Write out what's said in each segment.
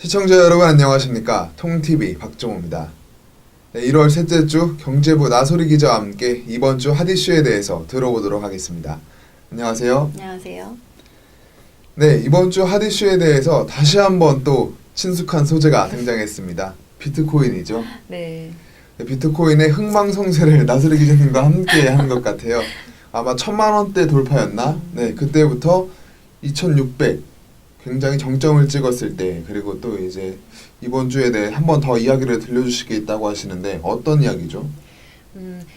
시청자 여러분 안녕하십니까? 통TV 박종호입니다. 네, 1월 셋째 주 경제부 나소리 기자와 함께 이번 주 핫이슈에 대해서 들어보도록 하겠습니다. 안녕하세요. 안녕하세요. 네, 이번 주 핫이슈에 대해서 다시 한번 또 친숙한 소재가 등장했습니다. 비트코인이죠. 네. 네, 비트코인의 흥망성쇠를 나소리 기자님과 함께 한 것 같아요. 아마 1,000만 원대 돌파였나? 네, 그때부터 2,600 굉장히 정점을 찍었을 때, 그리고 또 이제 이번 주에 대해 한 번 더 이야기를 들려주시겠다고 하시는데 어떤 이야기죠?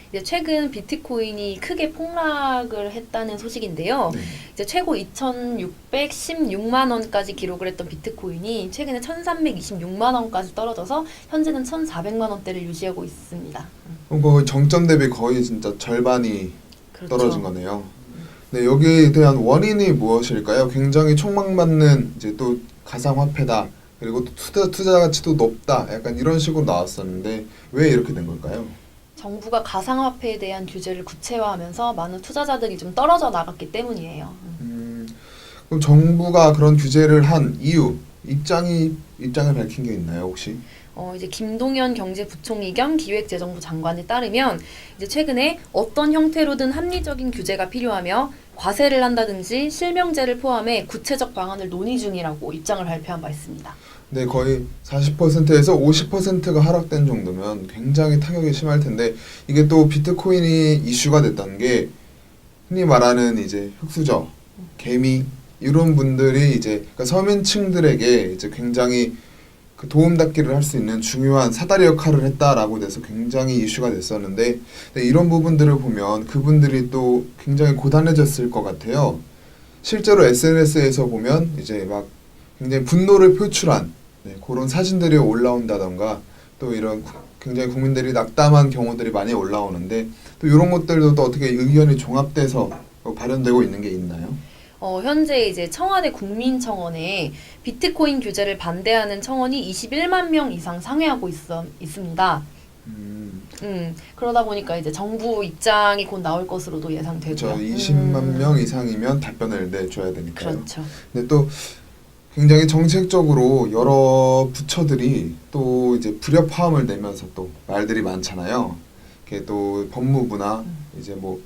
이제 최근 비트코인이 크게 폭락을 했다는 소식인데요. 네. 이제 최고 2,616만 원까지 기록을 했던 비트코인이 최근에 1,326만 원까지 떨어져서 현재는 1,400만 원대를 유지하고 있습니다. 그럼 거의 정점 대비 거의 진짜 절반이 그렇죠. 떨어진 거네요. 네, 여기에 대한 원인이 무엇일까요? 굉장히 촉망받는 이제 또 가상화폐다. 그리고 또 투자 가치도 높다. 약간 이런 식으로 나왔었는데 왜 이렇게 된 걸까요? 정부가 가상화폐에 대한 규제를 구체화하면서 많은 투자자들이 좀 떨어져 나갔기 때문이에요. 그럼 정부가 그런 규제를 한 이유, 입장을 밝힌 게 있나요, 혹시? 이제 김동연 경제부총리 겸 기획재정부 장관에 따르면 이제 최근에 어떤 형태로든 합리적인 규제가 필요하며 과세를 한다든지 실명제를 포함해 구체적 방안을 논의 중이라고 입장을 발표한 바 있습니다. 네, 거의 40%에서 50%가 하락된 정도면 굉장히 타격이 심할 텐데 이게 또 비트코인이 이슈가 됐던 게 흔히 말하는 이제 흑수저, 개미 이런 분들이 이제 그러니까 서민층들에게 이제 굉장히 그 도움닫기를 할 수 있는 중요한 사다리 역할을 했다라고 돼서 굉장히 이슈가 됐었는데 네, 이런 부분들을 보면 그분들이 또 굉장히 고단해졌을 것 같아요. 실제로 SNS에서 보면 이제 막 굉장히 분노를 표출한 그런 사진들이 올라온다던가 또 이런 굉장히 국민들이 낙담한 경우들이 많이 올라오는데 또 이런 것들도 또 어떻게 의견이 종합돼서 발현되고 있는 게 있나요? 현재 이제 청와대 국민청원에 비트코인 규제를 반대하는 청원이 21만 명 이상 상회하고 있습니다. 그러다 보니까 이제 정부 입장이 곧 나올 것으로도 예상되고요. 저 20만 명 이상이면 답변을 내줘야 되니까요. 그렇죠. 근데 또 굉장히 정책적으로 여러 부처들이 또 이제 불협화음을 내면서 또 말들이 많잖아요. 이렇게 또 법무부나 이제 뭐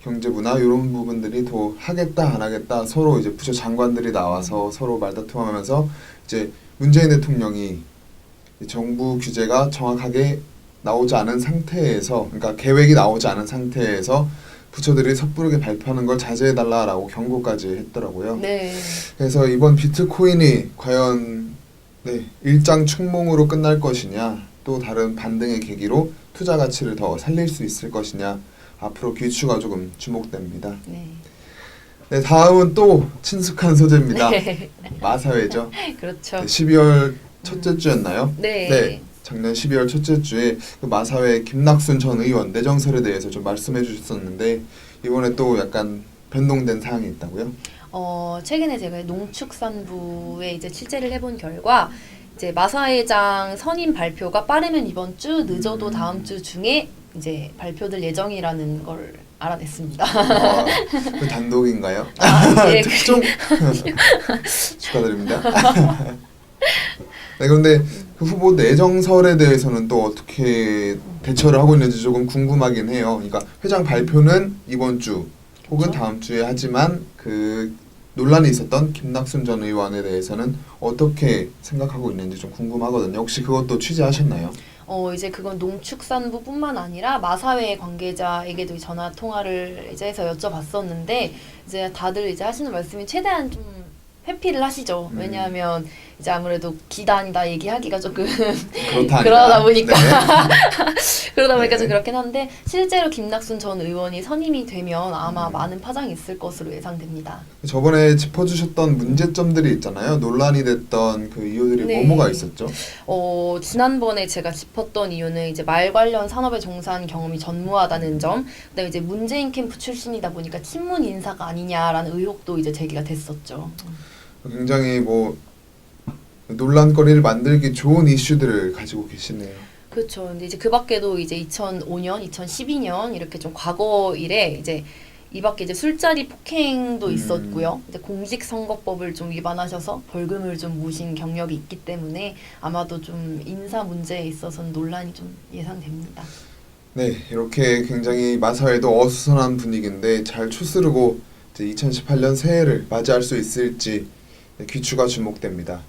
경제부나 이런 부분들이 더 하겠다 안 하겠다 서로 이제 부처 장관들이 나와서 서로 말다툼하면서 이제 문재인 대통령이 정부 규제가 정확하게 나오지 않은 상태에서 그러니까 계획이 나오지 않은 상태에서 부처들이 섣부르게 발표하는 걸 자제해달라라고 경고까지 했더라고요. 네. 그래서 이번 비트코인이 과연 일장 축몽으로 끝날 것이냐 또 다른 반등의 계기로 투자 가치를 더 살릴 수 있을 것이냐 앞으로 귀추가 조금 주목됩니다. 네, 다음은 또 친숙한 소재입니다. 네. 마사회죠. 그렇죠. 12월 첫째 주였나요? 네. 작년 12월 첫째 주에 그 마사회 김낙순 전 의원 내정설에 대해서 좀 말씀해 주셨었는데 이번에 또 약간 변동된 사항이 있다고요? 최근에 제가 농축산부에 이제 취재를 해본 결과 이제 마사회장 선임 발표가 빠르면 이번 주, 늦어도 다음 주 중에 이제 발표될 예정이라는 걸 알아냈습니다. 그 단독인가요? 네. 특종? 축하드립니다. 네, 그런데 그 후보 내정설에 대해서는 또 어떻게 대처를 하고 있는지 조금 궁금하긴 해요. 그러니까 회장 발표는 이번 주 혹은 그렇죠. 다음 주에 하지만 그 논란이 있었던 김낙순 전 의원에 대해서는 어떻게 생각하고 있는지 좀 궁금하거든요. 혹시 그것도 취재하셨나요? 이제 그건 농축산부뿐만 아니라 마사회 관계자에게도 전화 통화를 이제 해서 여쭤봤었는데 이제 다들 이제 하시는 말씀이 최대한 좀 회피를 하시죠. 왜냐하면 이제 아무래도 기단이다 얘기하기가 조금 그러다 보니까 그러다 보니까 좀 그렇긴 한데 실제로 김낙순 전 의원이 선임이 되면 아마 많은 파장이 있을 것으로 예상됩니다. 저번에 짚어주셨던 문제점들이 있잖아요. 논란이 됐던 그 이유들이 네. 뭐가 있었죠? 지난번에 제가 짚었던 이유는 이제 말 관련 산업에 종사한 경험이 전무하다는 점, 그다음에 이제 문재인 캠프 출신이다 보니까 친문 인사가 아니냐라는 의혹도 이제 제기가 됐었죠. 굉장히 뭐 논란거리를 만들기 좋은 이슈들을 가지고 계시네요. 그렇죠. 근데 이제 그 밖에도 이제 2005년, 2012년 이렇게 좀 과거 일에 이제 이 밖에 이제 술자리 폭행도 있었고요. 이제 공직선거법을 좀 위반하셔서 벌금을 좀 모신 경력이 있기 때문에 아마도 좀 인사 문제에 있어서는 논란이 좀 예상됩니다. 네, 이렇게 굉장히 마사회도 어수선한 분위기인데 잘 추스르고 이제 2018년 새해를 맞이할 수 있을지 귀추가 주목됩니다.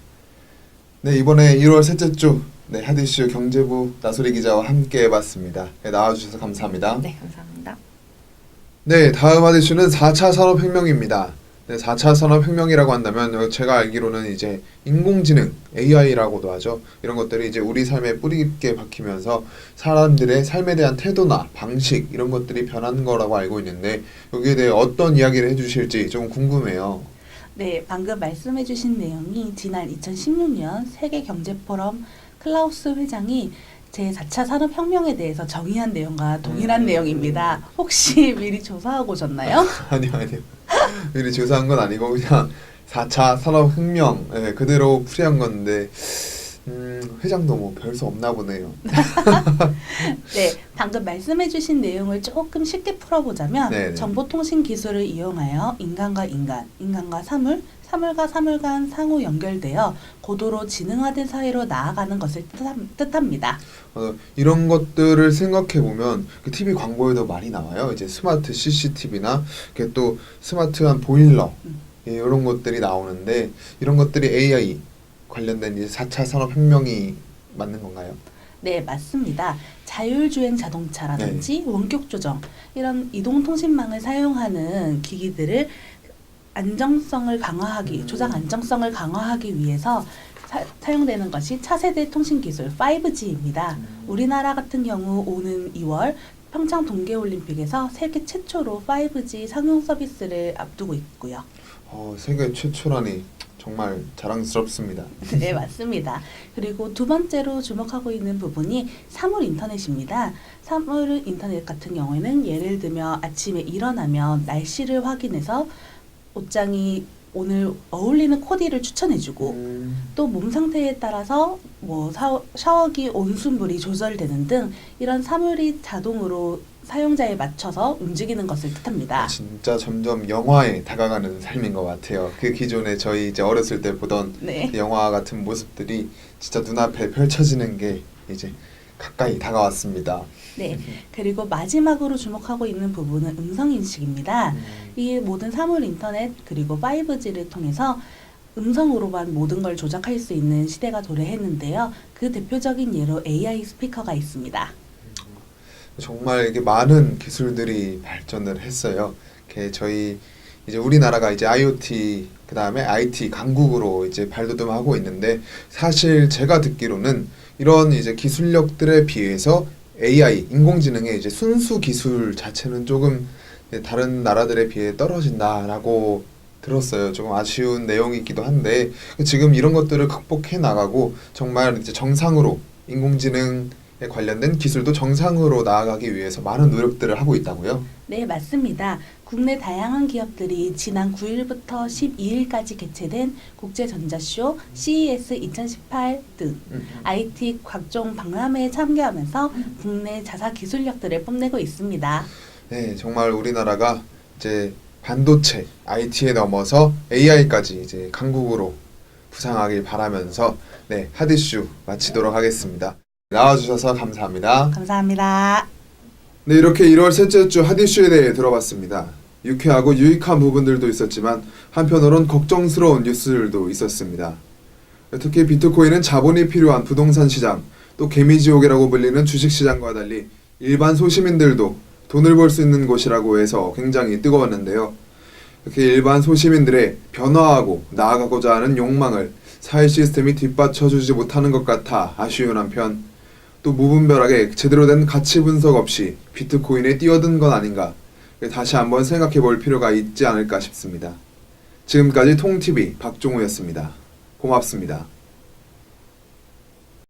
네, 이번에 1월 셋째 주 핫이슈 경제부 나소리 기자와 함께 해봤습니다. 나와주셔서 감사합니다. 네, 감사합니다. 네, 다음 핫이슈는 4차 산업혁명입니다. 네, 4차 산업혁명이라고 한다면 제가 알기로는 이제 인공지능, AI라고도 하죠. 이런 것들이 이제 우리 삶에 뿌리 깊게 박히면서 사람들의 삶에 대한 태도나 방식 이런 것들이 변하는 거라고 알고 있는데 여기에 대해 어떤 이야기를 해주실지 좀 궁금해요. 네, 방금 말씀해주신 내용이 지난 2016년 세계경제포럼 클라우스 회장이 제4차 산업혁명에 대해서 정의한 내용과 동일한 내용입니다. 혹시 미리 조사하고 오셨나요? 아니요. 미리 조사한 건 아니고 그냥 4차 산업혁명 그대로 풀이한 건데 회장도 뭐 별 수 없나 보네요. 네, 방금 말씀해주신 내용을 조금 쉽게 풀어보자면 네네. 정보통신 기술을 이용하여 인간과 인간, 인간과 사물, 사물과 사물 간 상호 연결되어 고도로 지능화된 사회로 나아가는 것을 뜻합니다. 이런 것들을 생각해 보면 그 TV 광고에도 많이 나와요. 이제 스마트 CCTV나 또 스마트한 보일러 이런 것들이 나오는데 이런 것들이 AI 관련된 이제 4차 산업혁명이 맞는 건가요? 네, 맞습니다. 자율주행 자동차라든지 원격 조정 이런 이동통신망을 사용하는 기기들을 안정성을 강화하기, 조작 안정성을 강화하기 위해서 사용되는 것이 차세대 통신 기술 5G입니다. 우리나라 같은 경우 오는 2월 평창 동계올림픽에서 세계 최초로 5G 상용 서비스를 앞두고 있고요. 세계 최초라니 정말 자랑스럽습니다. 네, 맞습니다. 그리고 두 번째로 주목하고 있는 부분이 사물 인터넷입니다. 사물 인터넷 같은 경우에는 예를 들면 아침에 일어나면 날씨를 확인해서 옷장이 오늘 어울리는 코디를 추천해주고 또 몸 상태에 따라서 뭐 샤워기 온수물이 조절되는 등 이런 사물이 자동으로 사용자에 맞춰서 움직이는 것을 뜻합니다. 진짜 점점 영화에 다가가는 삶인 것 같아요. 그 기존에 저희 이제 어렸을 때 보던 네. 영화 같은 모습들이 진짜 눈앞에 펼쳐지는 게 이제 가까이 다가왔습니다. 네. 그리고 마지막으로 주목하고 있는 부분은 음성인식입니다. 이 모든 사물 인터넷 그리고 5G를 통해서 음성으로만 모든 걸 조작할 수 있는 시대가 도래했는데요. 그 대표적인 예로 AI 스피커가 있습니다. 정말 이게 많은 기술들이 발전을 했어요. 저희 이제 우리나라가 이제 IoT 그다음에 IT 강국으로 이제 발돋움하고 있는데 사실 제가 듣기로는 이런 이제 기술력들에 비해서 AI 인공지능의 이제 순수 기술 자체는 조금 다른 나라들에 비해 떨어진다라고 들었어요. 조금 아쉬운 내용이기도 한데 지금 이런 것들을 극복해 나가고 정말 이제 정상으로 인공지능에 관련된 기술도 정상으로 나아가기 위해서 많은 노력들을 하고 있다고요? 네, 맞습니다. 국내 다양한 기업들이 지난 9일부터 12일까지 개최된 국제전자쇼 CES 2018 등 IT 각종 박람회에 참가하면서 국내 자사 기술력들을 뽐내고 있습니다. 네, 정말 우리나라가 이제 반도체, IT에 넘어서 AI까지 이제 강국으로 부상하길 바라면서 핫이슈 마치도록 하겠습니다. 나와주셔서 감사합니다. 감사합니다. 네, 이렇게 1월 셋째 주 핫이슈에 대해 들어봤습니다. 유쾌하고 유익한 부분들도 있었지만 한편으론 걱정스러운 뉴스들도 있었습니다. 특히 비트코인은 자본이 필요한 부동산 시장, 또 개미지옥이라고 불리는 주식시장과 달리 일반 소시민들도 돈을 벌 수 있는 곳이라고 해서 굉장히 뜨거웠는데요. 이렇게 일반 소시민들의 변화하고 나아가고자 하는 욕망을 사회 시스템이 뒷받쳐주지 못하는 것 같아 아쉬운 한편 또 무분별하게 제대로 된 가치 분석 없이 비트코인에 뛰어든 건 아닌가 다시 한번 생각해 볼 필요가 있지 않을까 싶습니다. 지금까지 통TV 박종우였습니다. 고맙습니다.